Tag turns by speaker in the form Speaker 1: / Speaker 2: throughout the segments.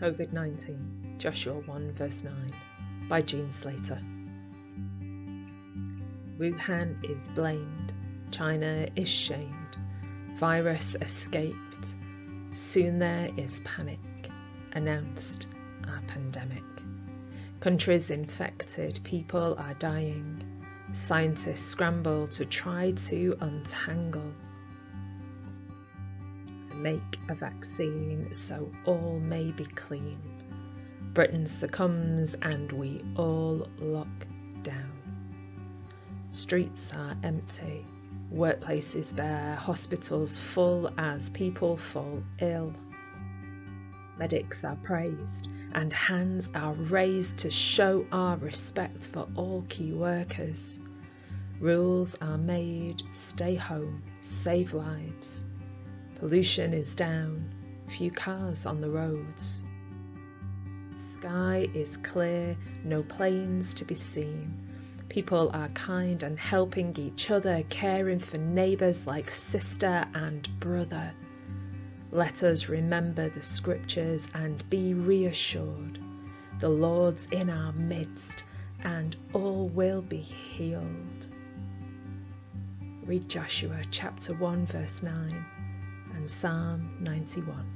Speaker 1: COVID-19, Joshua 1 verse 9, by J Slater. Wuhan is blamed, China is shamed, virus escaped, soon there is panic, announced our pandemic. Countries infected, people are dying, scientists scramble to try to untangle, to make a vaccine so all may be clean. Britain succumbs and we all lock down. Streets are empty, workplaces bare, hospitals full as people fall ill. Medics are praised and hands are raised to show our respect for all key workers. Rules are made, stay home, save lives. Pollution is down, few cars on the roads. Sky is clear, no planes to be seen. People are kind and helping each other, caring for neighbours like sister and brother. Let us remember the scriptures and be reassured. The Lord's in our midst and all will be healed. Read Joshua chapter 1 verse 9 and Psalm 91.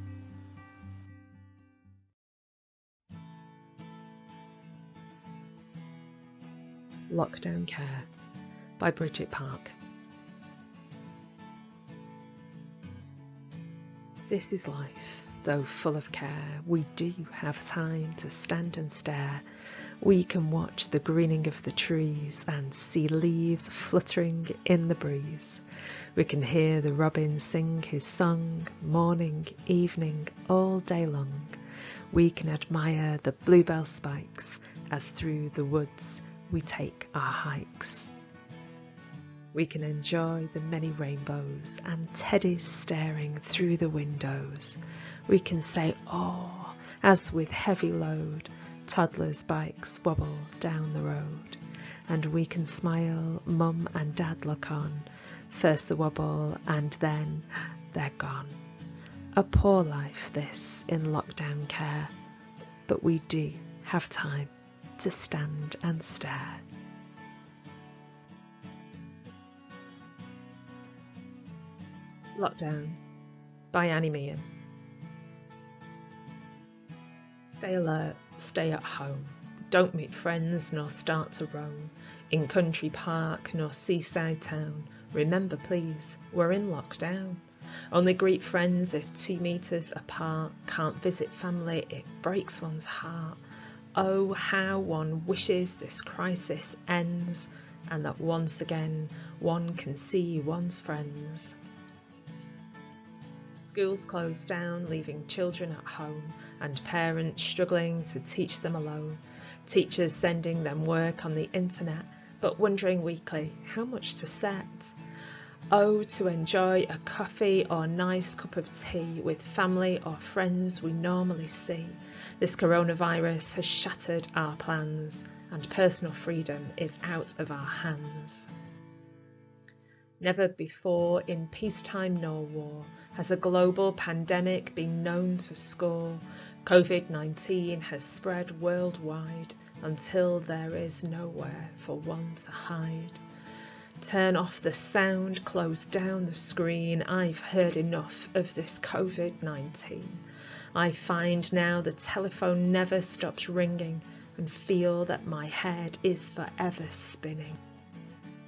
Speaker 1: Lockdown Care by Bridget Park. This is life, though full of care. We do have time to stand and stare. We can watch the greening of the trees and see leaves fluttering in the breeze. We can hear the robin sing his song, morning, evening, all day long. We can admire the bluebell spikes as through the woods we take our hikes. We can enjoy the many rainbows and teddies staring through the windows. We can say, oh, as with heavy load, toddlers' bikes wobble down the road. And we can smile, mum and dad look on, first the wobble and then they're gone. A poor life this in lockdown care, but we do have time to stand and stare. Lockdown by A Meighan. Stay alert, stay at home. Don't meet friends nor start to roam in country park nor seaside town. Remember please, we're in lockdown. Only greet friends if 2 meters apart. Can't visit family, it breaks one's heart. Oh, how one wishes this crisis ends and that once again one can see one's friends. Schools closed down, leaving children at home and parents struggling to teach them alone. Teachers sending them work on the internet but wondering weekly how much to set. Oh, to enjoy a coffee or nice cup of tea with family or friends we normally see. This coronavirus has shattered our plans and personal freedom is out of our hands. Never before in peacetime nor war has a global pandemic been known to score. COVID-19 has spread worldwide until there is nowhere for one to hide. Turn off the sound, close down the screen. I've heard enough of this COVID-19. I find now the telephone never stops ringing and feel that my head is forever spinning.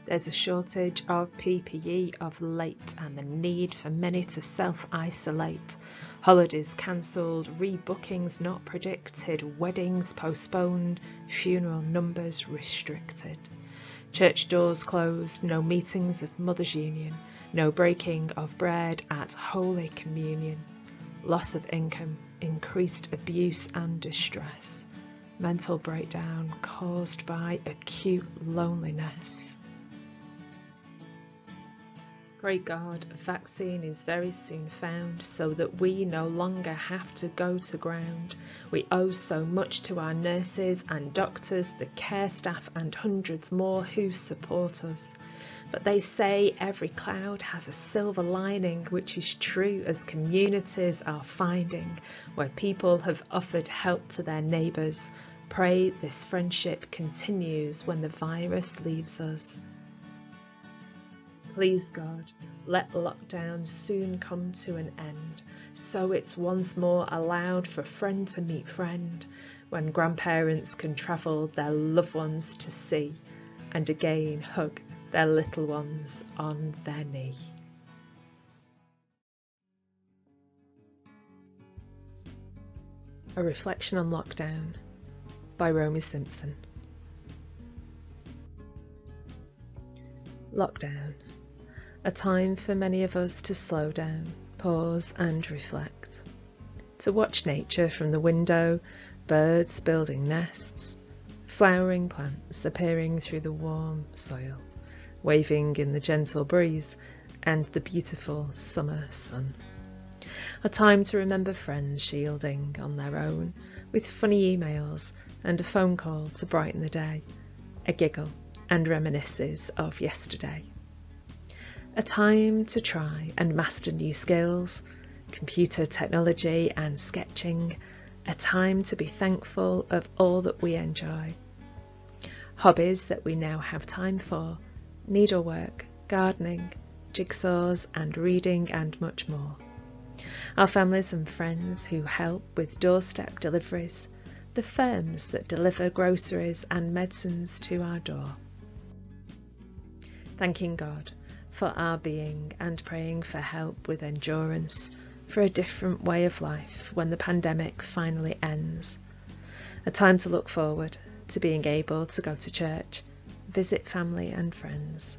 Speaker 1: There's a shortage of PPE of late and the need for many to self-isolate. Holidays cancelled, rebookings not predicted, weddings postponed, funeral numbers restricted. Church doors closed, no meetings of Mothers' Union, no breaking of bread at Holy Communion. Loss of income, increased abuse and distress. Mental breakdown caused by acute loneliness. Pray God, a vaccine is very soon found so that we no longer have to go to ground. We owe so much to our nurses and doctors, the care staff and hundreds more who support us. But they say every cloud has a silver lining, which is true as communities are finding, where people have offered help to their neighbours. Pray this friendship continues when the virus leaves us. Please God, let lockdown soon come to an end, so it's once more allowed for friend to meet friend, when grandparents can travel their loved ones to see, and again hug their little ones on their knee. A Reflection on Lockdown by R Simpson. Lockdown. A time for many of us to slow down, pause and reflect. To watch nature from the window, birds building nests, flowering plants appearing through the warm soil, waving in the gentle breeze and the beautiful summer sun. A time to remember friends shielding on their own, with funny emails and a phone call to brighten the day, a giggle and reminiscences of yesterday. A time to try and master new skills, computer technology and sketching, a time to be thankful of all that we enjoy. Hobbies that we now have time for, needlework, gardening, jigsaws and reading and much more. Our families and friends who help with doorstep deliveries, the firms that deliver groceries and medicines to our door. Thanking God for our being and praying for help with endurance, for a different way of life when the pandemic finally ends. A time to look forward to being able to go to church, visit family and friends.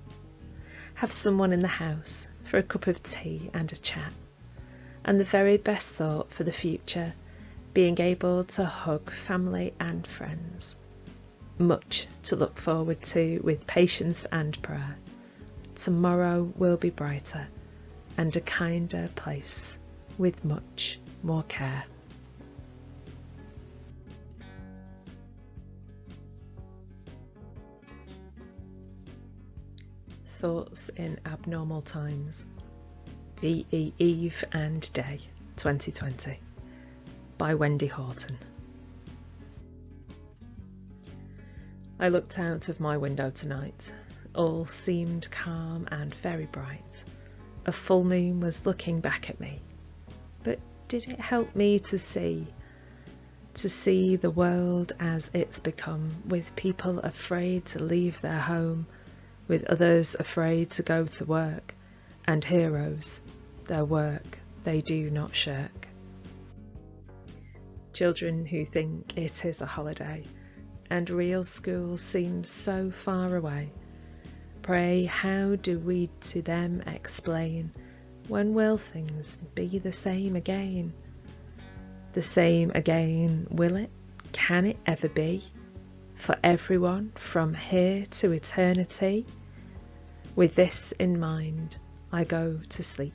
Speaker 1: Have someone in the house for a cup of tea and a chat. And the very best thought for the future, being able to hug family and friends. Much to look forward to with patience and prayer. Tomorrow will be brighter and a kinder place with much more care. Thoughts in Abnormal Times. V.E. Eve and Day, 2020, by Wendy Houghton. I looked out of my window tonight. All seemed calm and very bright. A full moon was looking back at me. But did it help me to see the world as it's become, with people afraid to leave their home, with others afraid to go to work, and heroes, their work they do not shirk. Children who think it is a holiday, and real school seems so far away. Pray, how do we to them explain, when will things be the same again? The same again, will it? Can it ever be? For everyone from here to eternity? With this in mind, I go to sleep,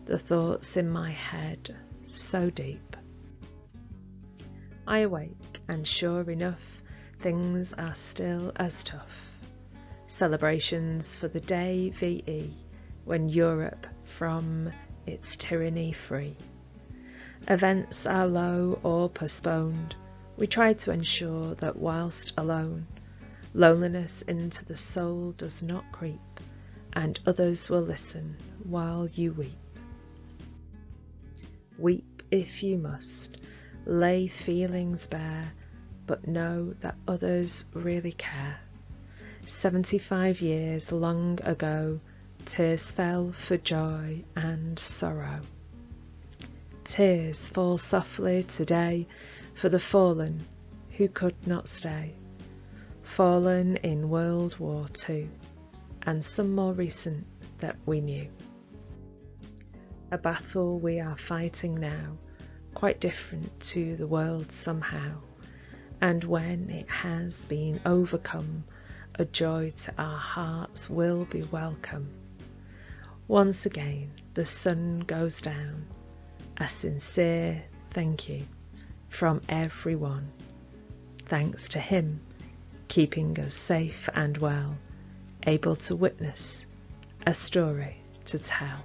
Speaker 1: the thoughts in my head so deep. I awake, and sure enough, things are still as tough. Celebrations for the day V.E. when Europe from its tyranny free. Events are low or postponed. We try to ensure that whilst alone, loneliness into the soul does not creep, and others will listen while you weep. Weep if you must, lay feelings bare, but know that others really care. 75 years long ago, tears fell for joy and sorrow. Tears fall softly today for the fallen who could not stay. Fallen in World War II, and some more recent that we knew. A battle we are fighting now, quite different to the world somehow, and when it has been overcome, a joy to our hearts will be welcome. Once again the sun goes down, a sincere thank you from everyone. Thanks to him keeping us safe and well. able to witness, a story to tell.